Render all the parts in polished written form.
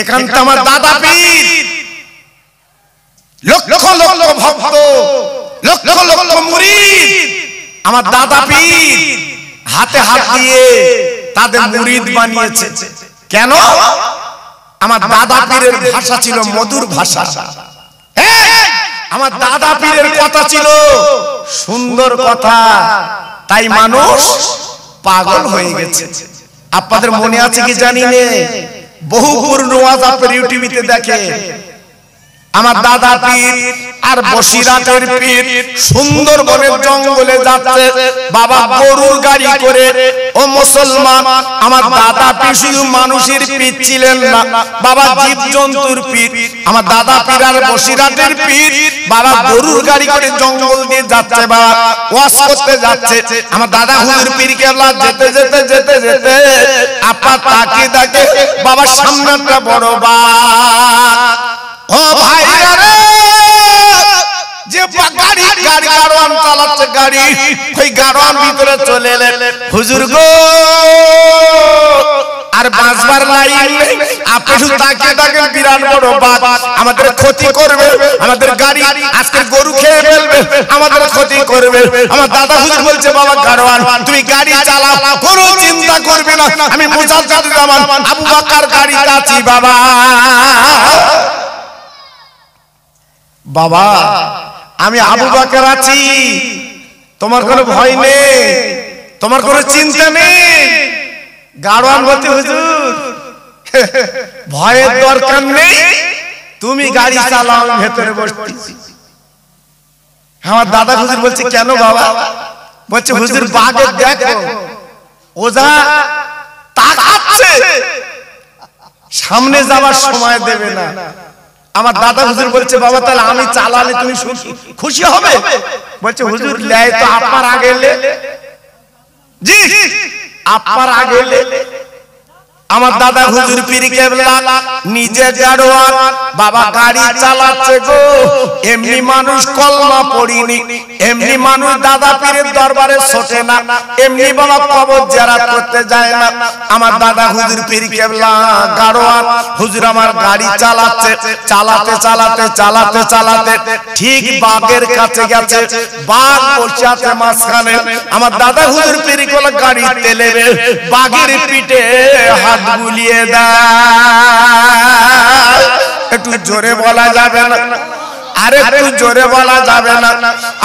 এখানটা আমার দাদা পীর, লক্ষ লক্ষ ভক্ত, লক্ষ লক্ষ মুরিদ আমার দাদা পীর হাতে হাত দিয়ে তাদের মুরিদ বানিয়েছে। কেন? আমার দাদা পীরের ভাষা ছিল মধুর ভাষা, আমার দাদা পীরের কথা ছিল সুন্দর কথা, তাই মানুষ পাগল হয়ে গেছে। আপনাদের মনে আছে কি জানি না, বহুপুর নওয়াজ আপনার ইউটিউবে দেখে আমার দাদা পীর আর বসিরাটের পীর সুন্দরবনের জঙ্গলে যাচ্ছে বাবা গরুর গাড়ি করে। ও মুসলমান, আমার দাদা পীর শুধু মানুষের পীর ছিলেন না, বাবা জীব জন্তুর পীর। আমার দাদা পীর আর বসিরাটের পীর বাবা গরুর গাড়ি করে জঙ্গল দিয়ে যাচ্ছে, বাবা ওয়াজ করতে যাচ্ছে। আমার দাদা হুজুর পীর কেবলা যেতে যেতে যেতে যেতে আপা তাকিয়ে দেখে বাবার সামনে একটা বড় বাঘ। ও ভাইরা রে, যে গাড়ি গাড়ি গাড়োয়ান চালাচ্ছে গাড়ি, ওই গাড়োয়ান ভিতরে চলে এলেন। হুজুর গো, আর বাঁচবার লাইন নেই, আপনি শুধু তাকিয়ে দেখেন বিরাট বড় বাঘ আমাদের ক্ষতি করবে, আমাদের গাড়ি আজকে গরু খেয়ে ফেলবে, আমাদের ক্ষতি করবে। আমার দাদা হুজুর বলছে বাবা গাড়োয়ান তুমি গাড়ি চালাও, কোনো চিন্তা করবে না, আমি মুজাদ্দিদুজ্জামান আবু বকর গাড়িতে আছি বাবা। বাবা আমি আবু বকর আছি, তোমার কোনো ভয় নেই, তোমার কোনো চিন্তা নেই। গাড়োয়ান বলতে হুজুর ভয়ের দরকার নেই, তুমি গাড়ি চালাও, আমি ভেতরে বসতেছি। আমার দাদা হুজুর বলছে কেন বাবা? বলছে হুজুর বাঘের দেখো ওজা তাকাচ্ছে, সামনে যাওয়ার সময় দেবে না। আমার দাদা হুজুর বলছে বাবা তাহলে আমি চালালে তুমি খুশি হবে? বলছে হুজুর লাই তো আপনার আগে লে, জি আপনার আগে লে। আমার দাদা হুজুর পীর কেবলা নিজে গাড়োয়ান, বাবা গাড়ি চালাচ্ছে গো। এমনি মানুষ কলমা পড়িনি, এমনি মানুষ দাদা পীরের দরবারে ছোটে না, এমনি বাবা কবর জিয়ারত করতে যায় না। আমার দাদা হুজুর পীর কেবলা গাড়োয়ান, হুজুর আমার গাড়ি চালাচ্ছে, চালাতে চালাতে চালাতে চালাতে ঠিক বাঘের কাছে গেছে, বাঘ বসে আছে মাঝখানে। আমার দাদা হুজুর পীর কেবলা গাড়ি তেলেবে, বাঘের পিঠে হাত বুলিয়ে দেয়। একটু জোরে বলা যাবে না? আরে একটু জোরে বলা যাবে না?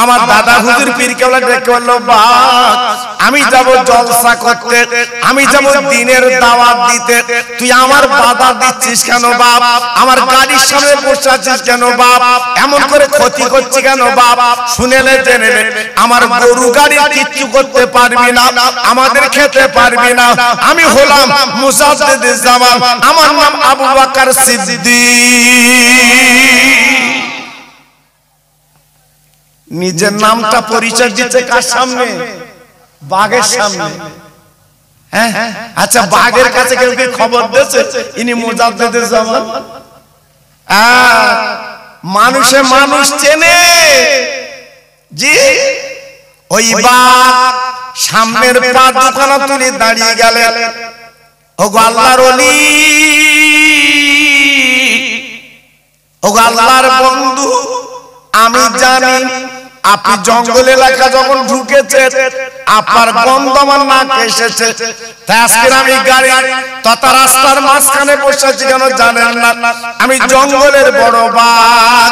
আমার দাদা হুজুর পীর কেবলা ডেকে বলল বাপ আমি যাব জলসা করতে, আমি যাব দিনের দাওয়াত দিতে, তুই আমার বাধা দিচ্ছিস কেন বাপ? আমার গাড়ির সামনে বসে আছিস কেন বাপ? এমন করে ক্ষতি করছি কেন বাপ? শুনেলে জেনে নে, আমার গরু গাড়ি কিচ্ছু করতে পারবি না, আমাদের খেতে পারবি না। আমি হলাম মুজাদ্দিদুজ্জামান, আমার নাম আবু বকর সিদ্দিক। নিজের নামটা পরিচয় দিচ্ছে কার সামনে? বাঘের সামনে। হ্যাঁ আচ্ছা, বাঘের কাছে কেউ কি খবর দিয়েছে ইনি মুজাদ্দিদুজ্জামান? মানুষে মানুষ চেনে, জি ওই বাঘ সামনের পা দুখানা তুলে দাঁড়িয়ে গেলেন। ও গো আল্লাহর ওলি, ও গো আল্লাহর বন্ধু, আমি জানি আপনি জঙ্গল এলাকা যখন ঢুকেছে আপনার গন্ধ আমার নাকে এসেছে, তাই আজকে আমি গাড়ি তথা রাস্তার মাঝখানে বসেছি কেন জানেন না? আমি জঙ্গলের বড় বাঘ,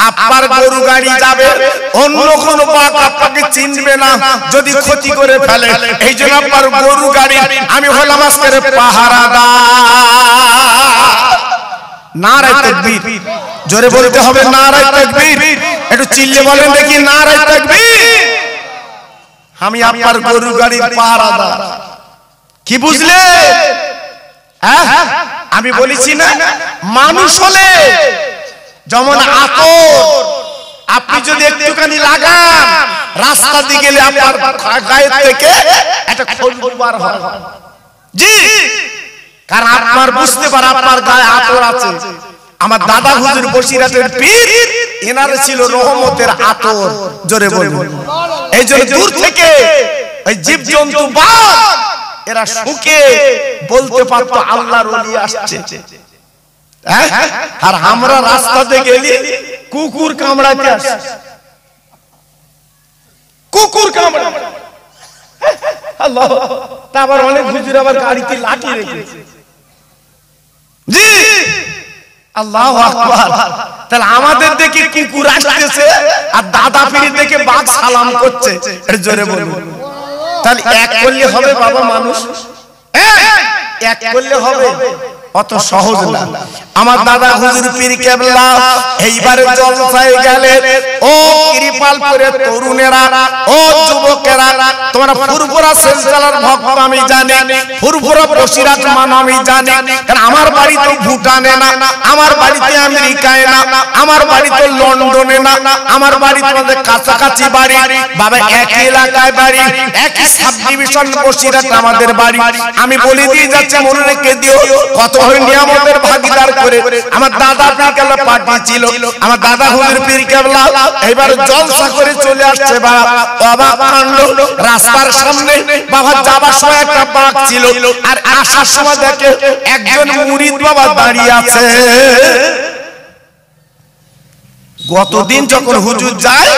আপনার গরু গাড়ি যাবে, অন্য কোন বাঘ আপনাকে চিনবে না, যদি ক্ষতি করে ফেলে। এই জন্য আপনার গরু গাড়ি আমি হলাম আজকের পাহারাদার। নারায়ে তাকবীর, জোরে বলতে হবে নারায়ে তাকবীর। একটু চিল্লে বলেন দেখি নারায়ে তাকবীর। আমি আপনার গরু গাড়ির পাহারাদার। কি বুঝলে? আমি বলেছি না, মানুষ হলে যেমন আতর আপনি যদি একটুখানি লাগান, রাস্তা দিয়ে গেলে আপনার গায়ে থেকে একটা খুশবু বার হয়, জি, কারণ আপনার বুঝতে পারে আপনার গায়ে আতর আছে। আমার দাদা হুজুর বসিরাটের পীর, এনার ছিল রহমতের আতর, জোরে বলুন। এই জন্য দূর থেকে ওই জীব জন্তু বাঘ এরা শুকে বলতে পারতো আল্লাহর ওলি আসছে। আর আমরা রাস্তাতে গেলি কুকুর কামড়াতে আসে, কুকুর কামড়া। আল্লাহ, তারপর অনেক হুজুর আবার গাড়িতে লাঠি রেখেছে। জি আল্লাহু আকবার। তাহলে আমাদের দেখে কুকুর আসতেছে আর দাদা পীর দেখে বাঘ সালাম করছে, এর জোরে বলুন। তাহলে এক করলে হবে বাবা মানুষ, এক করলে হবে? অত সহজ না। আমার দাদা হুজুর পীর কেবলা এইবারে জলসায় গেলেন। ও কৃপালপুরের তরুণেরা, ও যুবকেরা, তোমরা ফুরফুরা সেলসালার ভক্ত আমি জানি, ফুরফুরা বসিরাত মান আমি জানি, কারণ আমার বাড়ি তো ভুটানে না, আমার বাড়িতে আমেরিকায় না, আমার বাড়ি তো লন্ডনে না, আমার বাড়ি তোমাদের কাছাকাছি বাড়ি বাবা, একই এলাকায় বাড়ি, একই সাব ডিভিশন বসিরাত আমাদের বাড়ি। আমি বলে দিয়ে যাচ্ছি, মনে রেখে দিও, কত নিয়ামতের ভাগীদার করে আমার দাদা পীর কেবলা পাঠিয়েছিল। আমার দাদা হুজুর পীর কেবলা এবার জলসা করে চলে আসছে। বাবা কাণ্ড, রাস্তার সামনে বাবা যাবার সময় একটা বাঘ ছিল, আর আসার সময় দেখে একজন মুরিদ বাবা দাঁড়িয়ে আছে। গতদিন যখন হুজুর যায়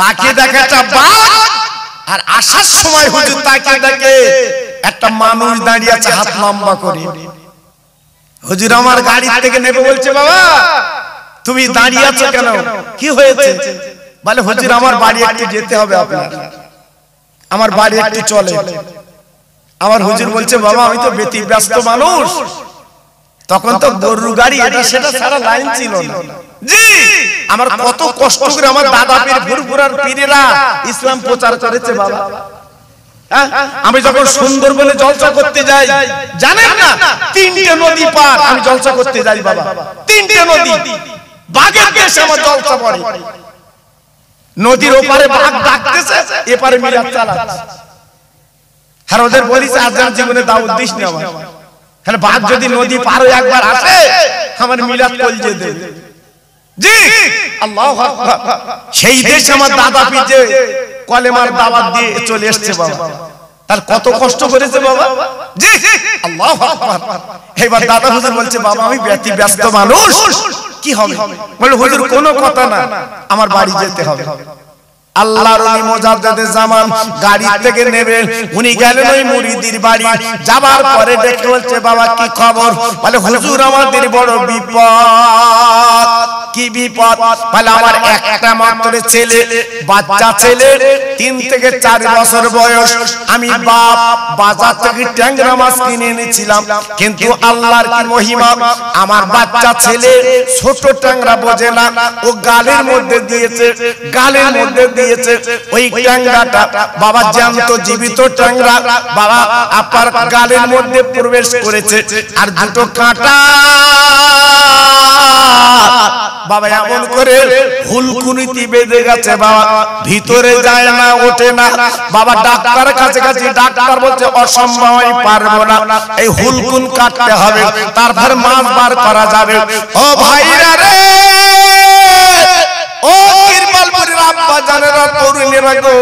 তাকে দেখে একটা বাঘ, আর আসার সময় হুজুর তাকে দেখে একটা মানুষ দাঁড়িয়ে আছে হাত লম্বা করে। হুজুর আমার গাড়ি থেকে নেবে বলছে, বাবা তুমি দাঁড়িয়ে আছো কেন, কি হয়েছে? বলে হুজুর আমার বাড়ি একটু যেতে হবে, আপনার আমার বাড়ি একটু চলে। আমার হুজুর বলছে, বাবা আমি তো ব্যতিব্যস্ত মানুষ, তখন তো গরুর গাড়ি এটা সেটা সারা লাইন ছিল না। জি আমার কত কষ্ট করে আমার দাদা পীর ফুরফুরার পীরেরা ইসলাম প্রচার করেছে বাবা। আমি যখন সুন্দরবনে জলসা করতে যাই, জানেন না 3টে নদী পার আমি জলসা করতে যাই বাবা, 3টে নদী, বাঘের দেশে আমার জলসা পড়ে। নদীর ওপারে বাঘ ডাকতেছে, এপারে মিলাদ চালাচ্ছে। আর ওদের বলিস আজান জীবনে দাওয়াত দিস না আমার, তাহলে বাঘ যদি নদী পার হয়ে একবার আসে আমার মিলাদ কলজে দেবে। জি আল্লাহু আকবার। সেই দেশে আমার দাদা পীর যে কলেমার দাওয়াত দিয়ে চলে এসেছে বাবা, তার কত কষ্ট করেছে বাবা। জি আল্লাহু আকবার। এবার দাদা হুজুর বলছে, বাবা আমি ব্যতিব্যস্ত মানুষ, কি হবে? বলে হুজুর কোনো কথা না, আমার বাড়ি যেতে হবে। আল্লাহর ওলি মুজাদ্দিদে জামান গাড়ি থেকে নেবেন, উনি গেলেন ওই মুরিদির বাড়ি। যাবার পরে দেখে বলছে, বাবা কি খবর? বলে হুজুর আমাদের বড় বিপদ। কি বিপদ? বলে আমার একটা মাত্র ছেলে, বাচ্চা ছেলে, 3 থেকে 4 বছর বয়স। আমি বাপ বাজার থেকে ট্যাংরা মাছ কিনে এনেছিলাম, কিন্তু আল্লাহর কি মহিমা, আমার বাচ্চা ছেলে ছোট ট্যাংরা বোঝে না, ও গালের মধ্যে দিয়েছে, গালের মধ্যে দিয়েছে ওই ট্যাংরাটা বাবা জ্যান্ত জীবিত ট্যাংরা বাবা আপনার গালের মধ্যে প্রবেশ করেছে, আর দুটো কাঁটা বাবা এমন করে হুলকুনিতে বেঁধে গেছে বাবা, ভিতরে যায় না, ওঠে না বাবা। ডাক্তার কাছে কাছে, ডাক্তার বলছে অসম্ভব, আমি পারবো না, এই হুলকুন কাটতে হবে, তারপর মাছ বার করা যাবে। ও ভাইরা রে, ও কিরমালপুরের আব্বা জানেরা, তরুণেরা গো,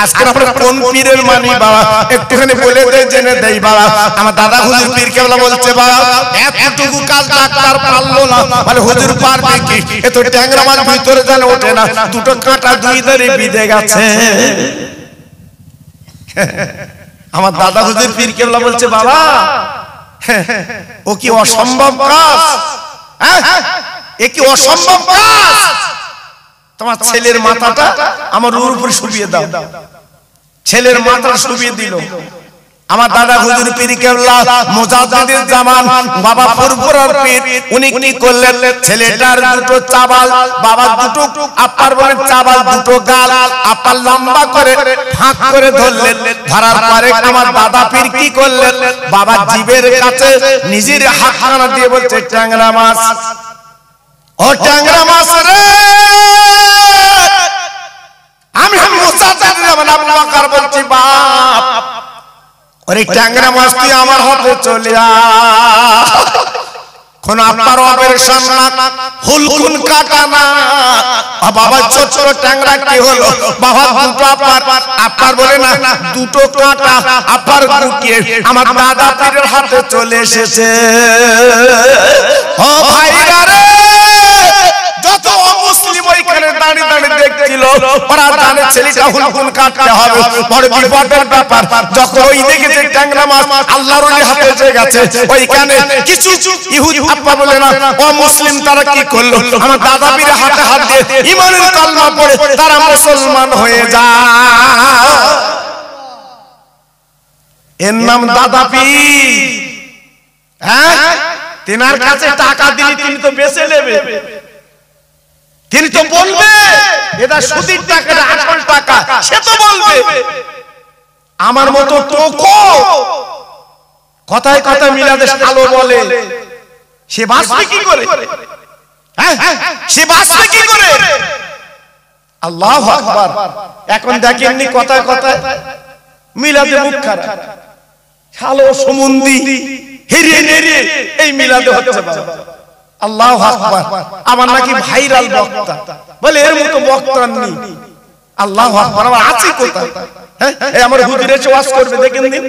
আজকে আমরা কোন পীরের মানি বাবা একটুখানি বলে দেই, জেনে দেই বাবা। আমার দাদা হুজুর পীর কেবলা বলছে, বাবা এতটুকু কাজ ডাক্তার পারলো না, বলে হুজুর পারবে কি? এ তো ট্যাংরা মাছ ভিতরে জানে ওঠে না, দুটো কাঁটা দুই ধরে বিঁধে গেছে। আমার দাদা হুজুর পীর কেবলা বলছে, বাবা ও কি অসম্ভব কাজ? এ কি অসম্ভব কাজ? তোমার ছেলের মাথাটা আমার ওর উপরে শুবিয়ে দাও। ছেলের মাথা শুবিয়ে দিল। আমার দাদা হুজুর পীর কেবলা মুজাদ্দিদে জামান বাবা ফুরফুরার পীর, উনি কি করলেন, ছেলেটার দুটো চাবাল বাবা, দুটো আপার বলে চাবাল, দুটো গাল আপার লম্বা করে ফাঁক করে ধরলেন। ধরার পরে আমার দাদা পীর কি করলেন, বাবা জিভের কাছে নিজের হাতখানা দিয়ে বলছে, ট্যাংরা মাছ, ও ট্যাংরা মাছ রে, আমি মুজাদ্দিদে জামান আবু বকর বলছি, বাপ ওরে ট্যাংরা মাছ তুই আমার হাতে চলে আ, কোন আপনার অপারেশন না, হুলকুন কাটা না বাবা, ছোট ছোট ট্যাংরা কি হলো বাবা, দুটো আপনার বলে না, দুটো কাটা আপনার গুটিয়ে আমার দাদা পীরের হাতে চলে এসেছে। ও ও ভাইরা রে, যত অমুসলিম ওইখানে দাঁড়িয়ে দাঁড়িয়ে দেখছিল, ওরা জানে ছেলেটা হুলকুন কাটতে হবে, বড় বিপদের ব্যাপার। যখন ওই দেখেছে ট্যাংরা মাছ আল্লাহর ওলি হাতে এসে গেছে, ওইখানে কিছু ইহুদি আব্বা বলে না অমুসলিম তারা কি করলো, আমার দাদা পীরের হাতে হাত দিয়ে ঈমানের কালমা পড়ে তারা মুসলমান হয়ে যায়। এর নাম দাদা পীর। হ্যাঁ, তিনার কাছে টাকা দিলে তিনি তো বেঁচে নেবে, তিনি তো বলবে এটা সুদের টাকা না আসল টাকা, সে তো বলবে। আমার মতো টোকো কথায় কথায় মিলাদে আলো বলে, সে বাঁচবে কি করে? হ্যাঁ, সে বাঁচবে কি করে? আল্লাহু আকবার। এখন দেখেননি কথায় কথায় মিলাদে মুখ খারাপ, শালো সমুন্দি হেরিয়ে হেরিয়ে এই মিলাদে হচ্ছে বাবা। আল্লাহু আকবার। আমার নাকি ভাইরাল বক্তা, বলে এর মতো বক্তা নেই। আল্লাহু আকবার। আমার আছে কোথায়? হ্যাঁ, এই আমার হুজুর এসে ওয়াজ করবে, দেখেন দিন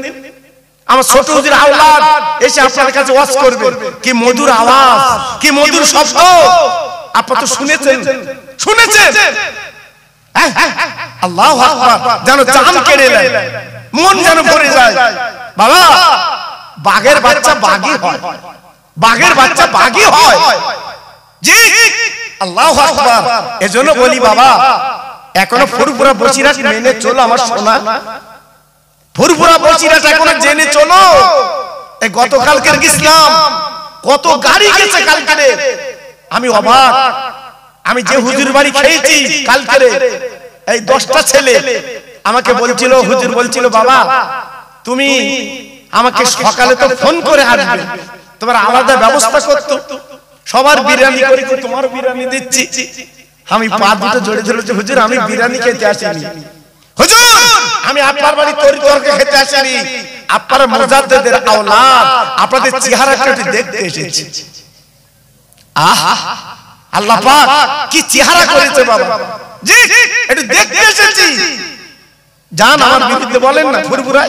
আমার ছোট হুজুর আওলাদ এসে আপনার কাছে ওয়াজ করবে, কি মধুর আওয়াজ, কি মধুর শব্দ। আপনি তো শুনেছেন, শুনেছেন। আল্লাহু আকবার। যেন জান কেড়ে নেয়, মন যেন ভরে যায়। বাবা, বাঘের বাচ্চা বাঘই হয়, বাঘের বাচ্চা বাঘই হয়। জি, আল্লাহু আকবার। এজন্য বলি বাবা, এখনো ফুরফুরা বসিরাট মেনে চলো আমার সোনা, ফুরফুরা বসিরাট এখনো জেনে চলো। এই গতকালকের ইসলাম কত গাড়ি গেছে কালকে, আমি অবাক। আমি যে হুজুর বাড়ি খেয়েছি কালকে, এই 10টা ছেলে আমাকে বলছিল, হুজুর বলছিল বাবা তুমি আমাকে সকালে তো ফোন করে আসবে, তোমার আলাদা ব্যবস্থা করতো, সবার বিরিয়ানি করেছি, তোমার বিরিয়ানি দিচ্ছি। আমি পা দুটো জড়িয়ে ধরেছি, হুজুর আমি বিরিয়ানি খেতে আসিনি, হুজুর আমি আপনার বাড়ি তরি তরকারি খেতে আসিনি, আপনার মুজাদ্দিদের আওলাদ, আপনাদের চেহারাটা একটু দেখতে এসেছি। আহা, আল্লাহ পাক কি চেহারা করেছে বাবা, জি একটু দেখতে এসেছি। জান আমার বিরুদ্ধে বলেন না ফুরফুরা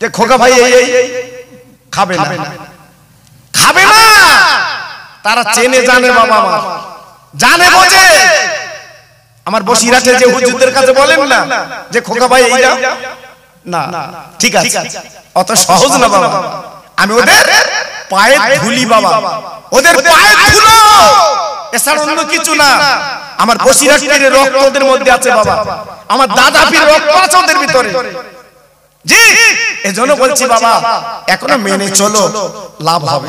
যে খোকা ভাই এই খাবে না, খাবে না। তারা চেনে জানে বাবা, আমার জানে বোঝে। আমার বসিরাটে যে হুজুরদের কাছে বলেন না যে খোকা ভাই এই দাও না, ঠিক আছে, অত সহজ না বাবা। আমি ওদের পায়ে ধুলি বাবা, ওদের পায়ে ধুলো, এছাড়া অন্য কিছু না। আমার বসিরাট পীরের রক্ত ওদের মধ্যে আছে বাবা, আমার দাদা পীরের রক্ত আছে ওদের ভিতরে। জি, এজন্য বলছি বাবা এখনো মেনে চলো, লাভ হবে।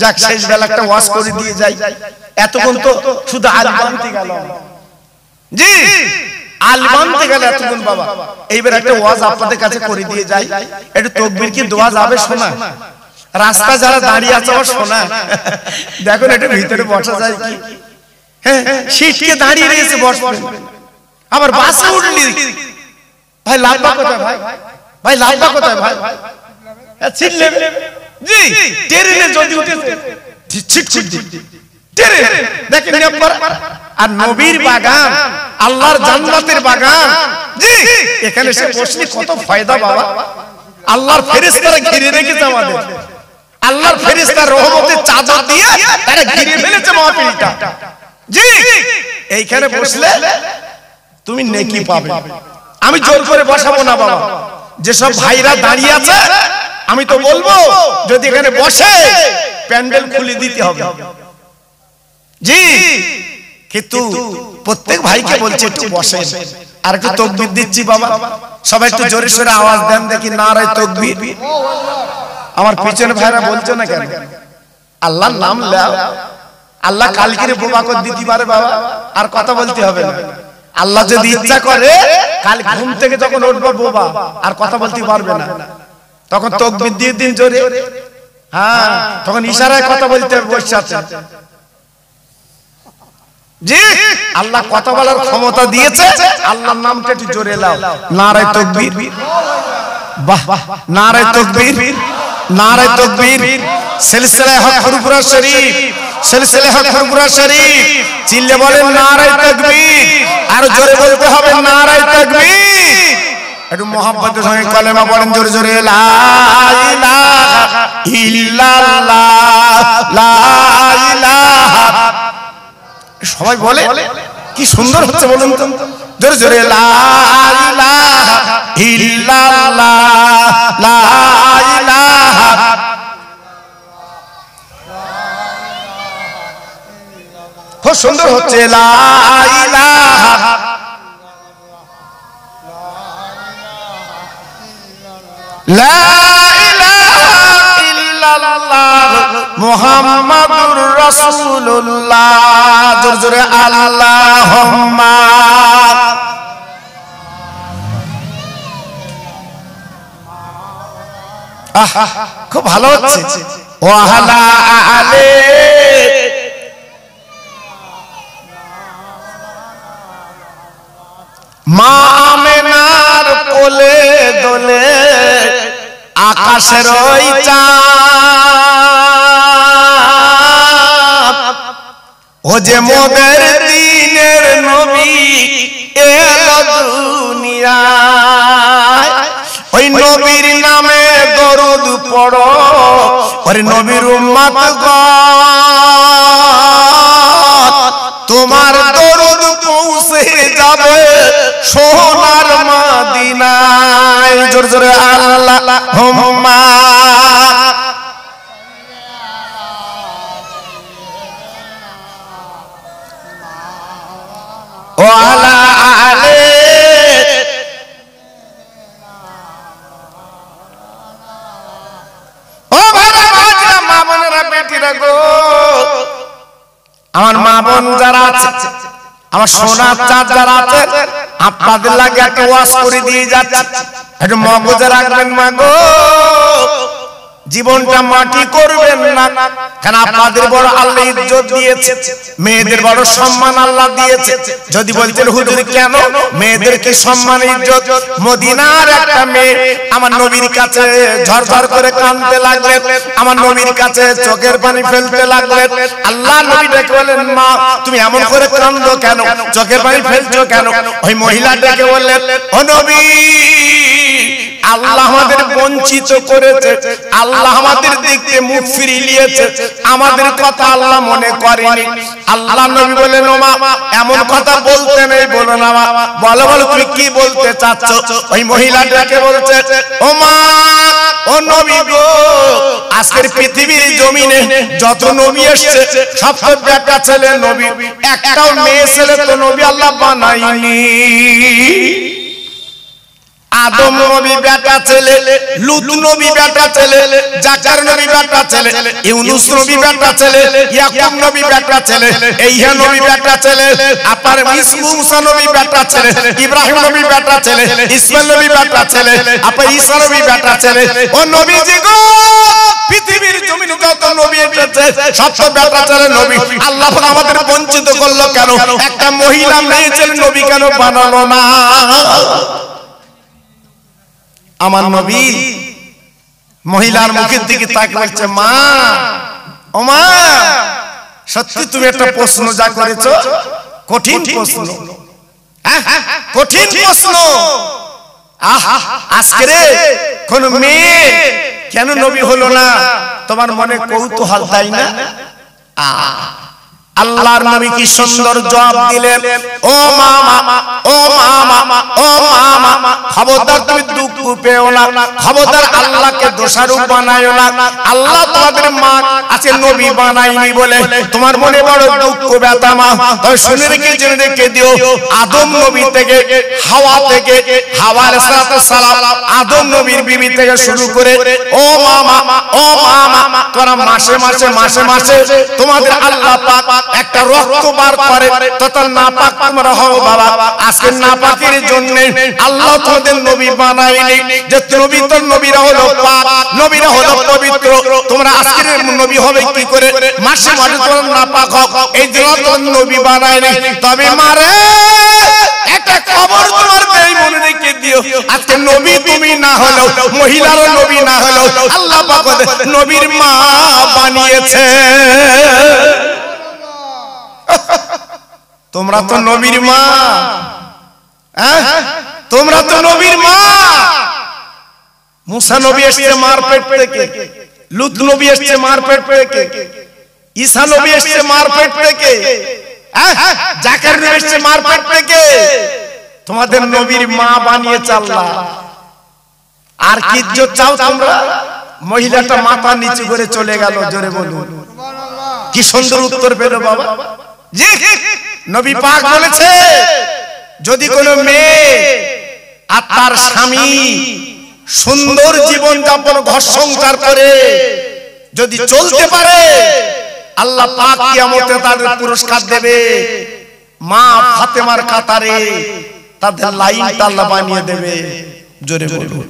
যাক, শেষ বেলা একটা ওয়াজ করে দিয়ে যাই। এতক্ষণ তো শুধু আলবানতে গেল, জি আলবানতে গেল এতক্ষণ বাবা। এইবার একটা ওয়াজ আপনাদের কাছে করে দিয়ে যাই। একটু তাকবীর কি দোয়া যাবে শোনা? রাস্তা যারা দাঁড়িয়ে আছে আমার শোনা, দেখুন একটু ভিতরে বসা যায় কি? হ্যাঁ, সিটকে দাঁড়িয়ে রয়েছে বসবেন। আবার বাসে উঠলি ভাই লাভবা কোথায়, ভাই ভাই লাভবা কোথায়, ভাই ছিটলে জি ট্রেনে যদি উঠেছে ছিটছিট ট্রেনে দেখেন আপনারা। আর নবীর বাগান, আল্লাহর জান্নাতের বাগান, জি এখানে এসে বসলে কত ফায়দা বাবা। আল্লাহর ফেরেশতারা ঘিরে রেখেছে আমাদের, আল্লাহর ফেরেশতার রহমতের চাদর দিয়ে তারা ঘিরে ফেলেছে মাহফিলটা। জি এইখানে বসলে তুমি নেকি পাবে। আমি জোর করে বসাবো না বাবা, যেসব ভাইরা দাঁড়িয়ে আছে আমি তো বলবো যদি এখানে বসে প্যান্ডেল খুলে দিতে হবে। জি, কিন্তু প্রত্যেক ভাইকে বলছে একটু বসেন। আর একটু তাকবীর দিচ্ছি বাবা, সবাই একটু জোরে সোরে আওয়াজ দেন দেখি, নারায়ে তাকবীর। আমার পিছনে ভাইরা বলছো না কেন? আল্লাহর নাম নাও, আল্লাহ কালকে বোবা করে দিতে পারে বাবা, আর কথা বলতে হবে না। আল্লাহ যদি ইচ্ছা করে কাল ঘুম থেকে যখন উঠবে বোবা, আর কথা বলতে পারবে না, তখন তাকবীর দিয়ে দিন জোরে। হ্যাঁ, তখন ইশারায় কথা বলতে হবে বসে আছে। জি আল্লাহ কথা বলার ক্ষমতা দিয়েছে, আল্লাহর নামটা একটু জোরে নাও, নারায়ে তাকবীর। বাহ, নারায়ে তাকবীর, নারায়ে তাকবীর। সিলসিলা হক ফুরফুরা শরীফ, সিলসিলা হক ফুরফুরা শরীফ, চিল্লে বলেন নারায়ে তাকবীর। আর জোরে বলতে হবে নারায়ে তাকবীর। একটু মোহাব্বতের সঙ্গে কলেমা পড়েন জোরে জোরে, লা ইলাহা ইল্লাল্লাহ, লা সবাই বলে কি সুন্দর হচ্ছে বলুন তো, জোরে জোরে লা ইলাহা ইল্লাল্লাহ লা ইলাহা। খুব সুন্দর হচ্ছে লা ইলাহা লা ইলাহা ইল্লাল্লাহ মুহাম্মাদুর রাসূলুল্লাহ। জোরে জোরে আল্লাহুম্মা। খুব ভালো হচ্ছে। ওয়া আলা আলে মা আমেনার কোলে দোলে আকাশের ওই চাঁদ, ও যে মোদের দিনের নবী এলো দুনিয়ায়, ওই নবীর নামে দরুদ পড়ো, ওরে নবীর উম্মতগণ তোমার দরুদ পৌঁছে যাবে সোনার মদিনায়। জোরে জোরে আল্লাহুম্মা। ওয়া আলা আলে ও ভাইরা বাজরা মা বোনেরা বেটিরা গো, আমার মা বোন যারা আছে, আমার সোনার চাঁদ যারা আছে, আপনাদের লাগে একটা ওয়াজ করে দিয়ে যাচ্ছে, একটু মগজে রাখবেন মা গো, জীবনটা মাটি করবেন না। কারণ আপনাদের বড় আল্লাহ ইজ্জত দিয়েছে, মেয়েদের বড় সম্মান আল্লাহ দিয়েছে। যদি বলতেন হুজুর কেন মেয়েদেরকে সম্মান ইজ্জত, মদিনার একটা মেয়ে আমার নবীর কাছে ঝরঝর করে কাঁদতে লাগলেন, আমার নবীর কাছে চোখের পানি ফেলতে লাগলেন। আল্লাহ নবী ডেকে বলেন মা তুমি এমন করে কাঁদো কেন, চোখের পানি ফেলছো কেন? ওই মহিলা ডেকে বললেন ও নবী আল্লাহ আমাদের বঞ্চিত করেছে, আল্লাহ আমাদের দেখতে মুখ ফিরিয়ে নিয়েছে, আমাদের কথা আল্লাহ মনে করেনি। আল্লাহ নবী বলেন ও মা এমন কথা বলতে নেই, বলো না মা, বলো বলো তুমি কি বলতে চাচ্ছ? ওই মহিলা ডেকে বলছে ও মা ও নবী গো, আজকের পৃথিবীর জমিনে যত নবী এসেছে সব তো বেটা ছেলে নবী, একটাও মেয়ে ছেলে তো নবী আল্লাহ বানায়নি। আদম নবী বেটা ছেলে, লূত নবী বেটা ছেলে, জাকার নবী বেটা ছেলে, ইউনূস নবী বেটা ছেলে, ইয়াকুব নবী বেটা ছেলে, ঈসা নবী বেটা ছেলে, আপনার মুসা নবী বেটা ছেলে, ইব্রাহিম নবী বেটা ছেলে, ইসমাঈল নবী বেটা ছেলে, আপনার ঈসা নবী বেটা ছেলে। ও নবীজি গো পৃথিবীর জমিনে যত নবী এসেছে সব তো বেটা ছেলে নবী, আল্লাহ আমাদের বঞ্চিত করলো কেন? একটা মহিলা মেয়ে ছেলে নবী কেন বানালো না? আমার নবী মহিলার মুখের দিকে তাকিয়ে বলছে মা ও মা সত্যি তুমি একটা প্রশ্ন যা করেছো কঠিন প্রশ্ন, কঠিন প্রশ্ন। আজকে রে কোন মেয়ে কেন নবী হলো না তোমার মনে কৌতূহল, তাই না? আল্লাহর নবী কি সুন্দর জবাব দিলেন ও মামা ও মামা ও মামা, খবরদার তুমি দুঃখ পেও না, খবরদার আল্লাহকে দোষারোপ বানায়ো না। আল্লাহ তোমাদের মা আছে নবী বানায়নি বলে তোমার মনে বড় দুঃখ ব্যথা মা, তবে শুনে রেখে জেনে রেখে দিও আদম নবী থেকে হাওয়া থেকে, হাওয়া আলাইহিস সালাম আদম নবীর বিবি থেকে শুরু করে ও মামা ও মামা, তোমরা মাসে মাসে মাসে মাসে তোমাদের আল্লাহ পাক একটা রক্ত বার করে তত নাপাক তোমরা হও বাবা। আজকে নাপাকের জন্য আল্লাহ তোমাদের নবী বানায়নি, যে নবী তো নবীরা হলো পাক, নবীরা হলো পবিত্র, তোমরা আজকের নবী হবে কি করে? মাসে মাসে তোমরা নাপাক হও, এই জন্য তোমাদের নবী বানায়নি। তবে মারে একটা খবর তোমার এই মনে রেখে দিও, আজকে নবী তুমি না হলো, মহিলারও নবী না হলো, আল্লাহ পাক নবীর মা বানিয়েছে। তোমরা তো নবীর মা, তোমরা তো নবীর মা। মুসা নবী এসেছে মার পেট থেকে, লূত নবী এসেছে মার পেট থেকে, ঈসা নবী এসেছে মার পেট থেকে, জাকার নবী এসেছে মারফত থেকে, তোমাদের নবীর মা বানিয়েছে আল্লাহ। আর কি ইজ্জত চাও তোমরা? মহিলাটা মাথা নিচু করে চলে গেল। জোরে বলুন কি সুন্দর উত্তর পেল বাবা। জি, নবী পাক বলেছে যদি কোনো মেয়ে আর তার স্বামী সুন্দর জীবন যাপন ঘর সংসার করে যদি চলতে পারে, আল্লাহ পাক কিয়ামতে তাদের পুরস্কার দেবে। মা ফাতেমার কাতারে তাদের লাইনটা আল্লাহ বানিয়ে দেবে। জোরে বলুন।